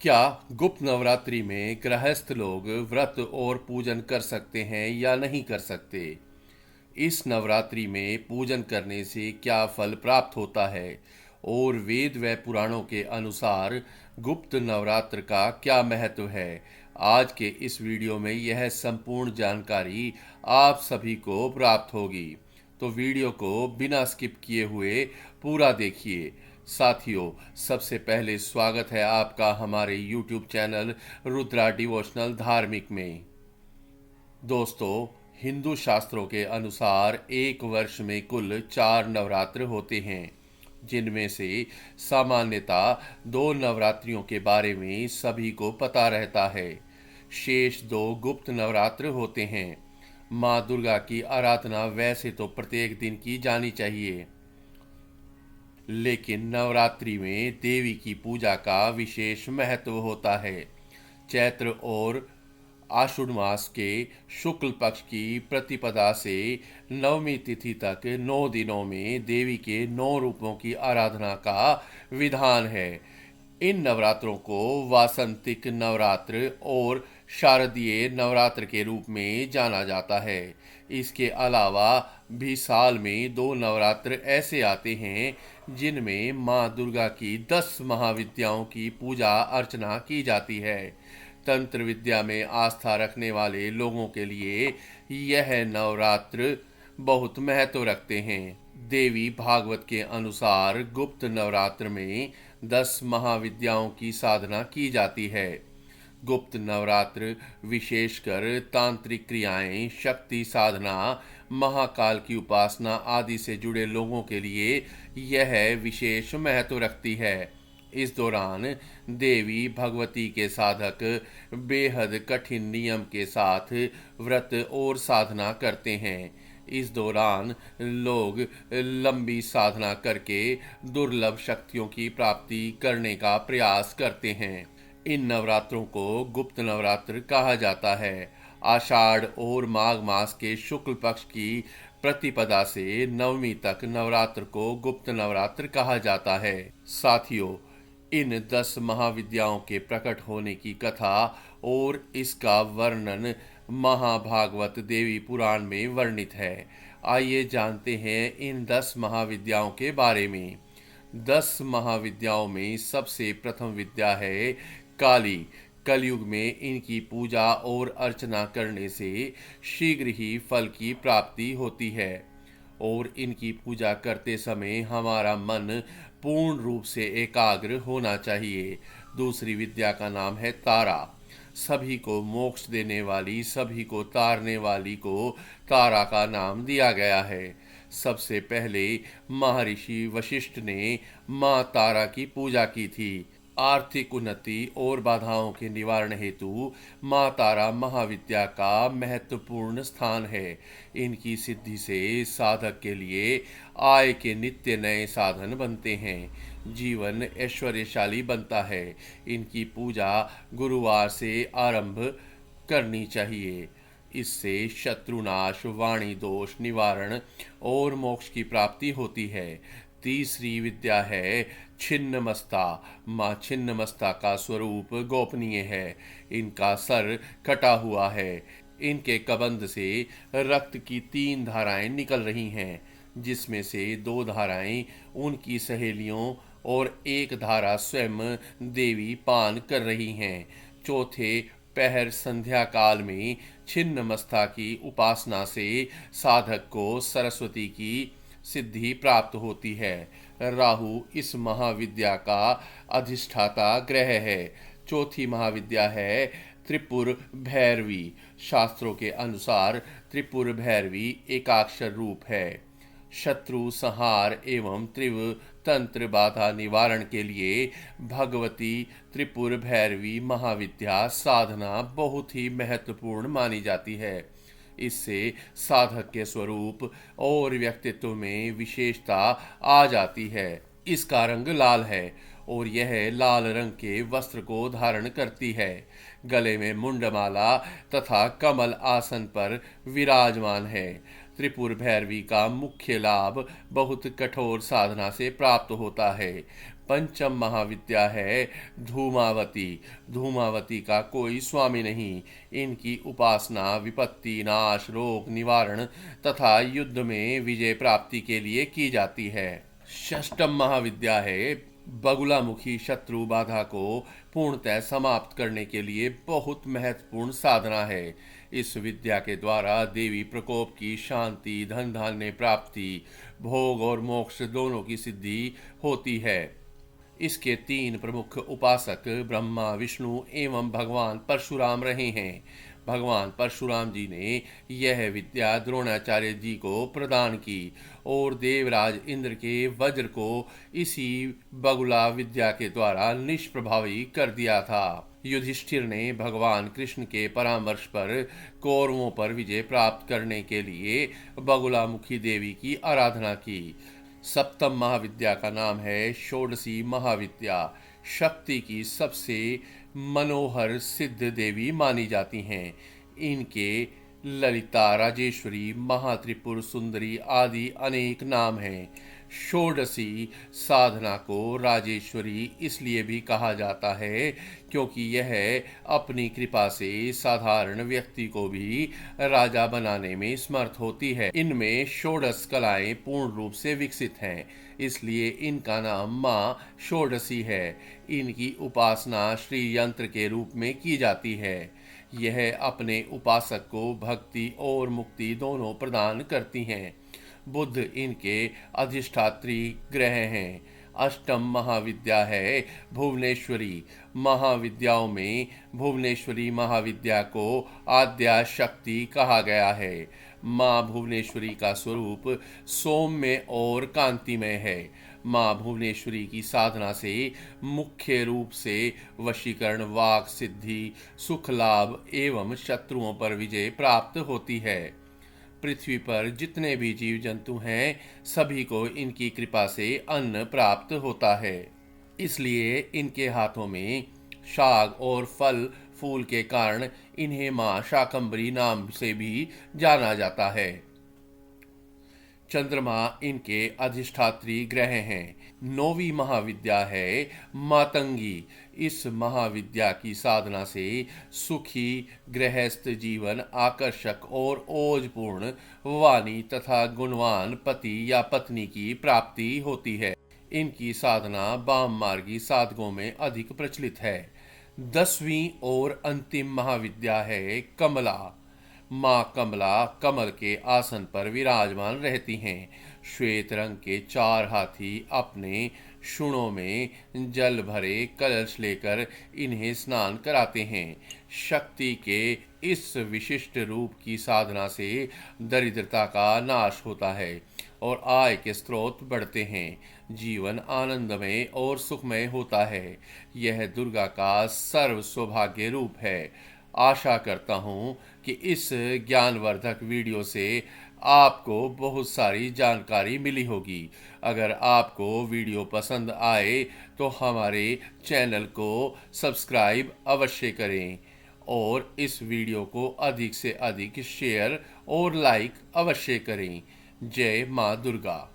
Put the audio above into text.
क्या गुप्त नवरात्रि में गृहस्थ लोग व्रत और पूजन कर सकते हैं या नहीं कर सकते? इस नवरात्रि में पूजन करने से क्या फल प्राप्त होता है और वेद व पुराणों के अनुसार गुप्त नवरात्र का क्या महत्व है? आज के इस वीडियो में यह संपूर्ण जानकारी आप सभी को प्राप्त होगी। तो वीडियो को बिना स्किप किए हुए पूरा देखिए। साथियों, सबसे पहले स्वागत है आपका हमारे YouTube चैनल रुद्रा डिवोशनल धार्मिक में। दोस्तों, हिंदू शास्त्रों के अनुसार एक वर्ष में कुल 4 नवरात्र होते हैं, जिनमें से सामान्यतः 2 नवरात्रियों के बारे में सभी को पता रहता है। शेष 2 गुप्त नवरात्र होते हैं। माँ दुर्गा की आराधना वैसे तो प्रत्येक दिन की जानी चाहिए, लेकिन नवरात्रि में देवी की पूजा का विशेष महत्व होता है। चैत्र और आषाढ़ मास के शुक्ल पक्ष की प्रतिपदा से नवमी तिथि तक 9 दिनों में देवी के 9 रूपों की आराधना का विधान है। इन नवरात्रों को वासंतिक नवरात्र और शारदीय नवरात्र के रूप में जाना जाता है। इसके अलावा भी साल में 2 नवरात्र ऐसे आते हैं जिनमें माँ दुर्गा की 10 महाविद्याओं की पूजा अर्चना की जाती है। तंत्र विद्या में आस्था रखने वाले लोगों के लिए यह नवरात्र बहुत महत्व रखते हैं। देवी भागवत के अनुसार गुप्त नवरात्र में 10 महाविद्याओं की साधना की जाती है। गुप्त नवरात्र विशेषकर तांत्रिक क्रियाएं, शक्ति साधना, महाकाल की उपासना आदि से जुड़े लोगों के लिए यह विशेष महत्व रखती है। इस दौरान देवी भगवती के साधक बेहद कठिन नियम के साथ व्रत और साधना करते हैं। इस दौरान लोग लंबी साधना करके दुर्लभ शक्तियों की प्राप्ति करने का प्रयास करते हैं। इन नवरात्रों को गुप्त नवरात्र कहा जाता है। आषाढ़ और माघ मास के शुक्ल पक्ष की प्रतिपदा से नवमी तक नवरात्र को गुप्त नवरात्र कहा जाता है। साथियों, इन 10 महाविद्याओं के प्रकट होने की कथा और इसका वर्णन महाभागवत देवी पुराण में वर्णित है। आइए जानते हैं इन 10 महाविद्याओं के बारे में। 10 महाविद्याओं में सबसे प्रथम विद्या है काली। कलयुग में इनकी पूजा और अर्चना करने से शीघ्र ही फल की प्राप्ति होती है और इनकी पूजा करते समय हमारा मन पूर्ण रूप से एकाग्र होना चाहिए। दूसरी विद्या का नाम है तारा। सभी को मोक्ष देने वाली, सभी को तारने वाली को तारा का नाम दिया गया है। सबसे पहले महर्षि वशिष्ठ ने माँ तारा की पूजा की थी। आर्थिक उन्नति और बाधाओं के निवारण हेतु माँ तारा महाविद्या का महत्वपूर्ण स्थान है। इनकी सिद्धि से साधक के लिए आय के नित्य नए साधन बनते हैं, जीवन ऐश्वर्यशाली बनता है। इनकी पूजा गुरुवार से आरंभ करनी चाहिए। इससे शत्रुनाश, वाणी दोष निवारण और मोक्ष की प्राप्ति होती है। तीसरी विद्या है छिन्नमस्ता। माँ छिन्नमस्ता का स्वरूप गोपनीय है। इनका सर कटा हुआ है। इनके कबंध से रक्त की 3 धाराएं निकल रही हैं, जिसमें से 2 धाराएं उनकी सहेलियों और 1 धारा स्वयं देवी पान कर रही हैं। चौथे पहर संध्या काल में छिन्नमस्ता की उपासना से साधक को सरस्वती की सिद्धि प्राप्त होती है। राहु इस महाविद्या का अधिष्ठाता ग्रह है। चौथी महाविद्या है त्रिपुर भैरवी। शास्त्रों के अनुसार त्रिपुर भैरवी एकाक्षर रूप है। शत्रु संहार एवं त्रिव तंत्र बाधा निवारण के लिए भगवती त्रिपुर भैरवी महाविद्या साधना बहुत ही महत्वपूर्ण मानी जाती है। इससे साधक के स्वरूप और व्यक्तित्व में विशेषता आ जाती है। इसका रंग लाल है और यह लाल रंग के वस्त्र को धारण करती है। गले में मुंडमाला तथा कमल आसन पर विराजमान है। त्रिपुर भैरवी का मुख्य लाभ बहुत कठोर साधना से प्राप्त होता है। पंचम महाविद्या है धूमावती। धूमावती का कोई स्वामी नहीं। इनकी उपासना विपत्ति नाश, रोग निवारण तथा युद्ध में विजय प्राप्ति के लिए की जाती है। षष्ठम महाविद्या है बगुलामुखी। शत्रु बाधा को पूर्णतः समाप्त करने के लिए बहुत महत्वपूर्ण साधना है। इस विद्या के द्वारा देवी प्रकोप की शांति, धन धान्य प्राप्ति, भोग और मोक्ष दोनों की सिद्धि होती है। इसके 3 प्रमुख उपासक ब्रह्मा, विष्णु एवं भगवान परशुराम रहे हैं। भगवान परशुराम जी ने यह विद्या द्रोणाचार्य जी को प्रदान की और देवराज इंद्र के वज्र को इसी बगुला विद्या के द्वारा निष्प्रभावी कर दिया था। युधिष्ठिर ने भगवान कृष्ण के परामर्श पर कौरवों पर विजय प्राप्त करने के लिए बगुलामुखी देवी की आराधना की। सप्तम महाविद्या का नाम है षोडशी महाविद्या। शक्ति की सबसे मनोहर सिद्ध देवी मानी जाती हैं। इनके ललिता, राजेश्वरी, महात्रिपुर सुंदरी आदि अनेक नाम हैं। षोडशी साधना को राजेश्वरी इसलिए भी कहा जाता है क्योंकि यह अपनी कृपा से साधारण व्यक्ति को भी राजा बनाने में समर्थ होती है। इनमें षोडश कलाएं पूर्ण रूप से विकसित हैं, इसलिए इनका नाम माँ षोडशी है। इनकी उपासना श्री यंत्र के रूप में की जाती है। यह अपने उपासक को भक्ति और मुक्ति दोनों प्रदान करती हैं। बुध इनके अधिष्ठात्री ग्रह हैं। अष्टम महाविद्या है भुवनेश्वरी। महाविद्याओं में भुवनेश्वरी महाविद्या को आद्या शक्ति कहा गया है। माँ भुवनेश्वरी का स्वरूप सौम्य और कांतिमय है। माँ भुवनेश्वरी की साधना से मुख्य रूप से वशीकरण, वाक सिद्धि, सुख लाभ एवं शत्रुओं पर विजय प्राप्त होती है। पृथ्वी पर जितने भी जीव जंतु हैं सभी को इनकी कृपा से अन्न प्राप्त होता है। इसलिए इनके हाथों में शाक और फल फूल के कारण इन्हें माँ शाकंभरी नाम से भी जाना जाता है। चंद्रमा इनके अधिष्ठात्री ग्रह हैं। 9वीं महाविद्या है मातंगी। इस महाविद्या की साधना से सुखी गृहस्थ जीवन, आकर्षक और ओजपूर्ण वाणी तथा गुणवान पति या पत्नी की प्राप्ति होती है। इनकी साधना वाम मार्गी साधकों में अधिक प्रचलित है। 10वीं और अंतिम महाविद्या है कमला। माँ कमला कमल के आसन पर विराजमान रहती हैं। श्वेत रंग के 4 हाथी अपने शुणों में जल भरे कलश लेकर इन्हें स्नान कराते हैं। शक्ति के इस विशिष्ट रूप की साधना से दरिद्रता का नाश होता है और आय के स्रोत बढ़ते हैं। जीवन आनंदमय और सुखमय होता है। यह दुर्गा का सर्व सौभाग्य रूप है। आशा करता हूँ कि इस ज्ञानवर्धक वीडियो से आपको बहुत सारी जानकारी मिली होगी। अगर आपको वीडियो पसंद आए तो हमारे चैनल को सब्सक्राइब अवश्य करें और इस वीडियो को अधिक से अधिक शेयर और लाइक अवश्य करें। जय माँ दुर्गा।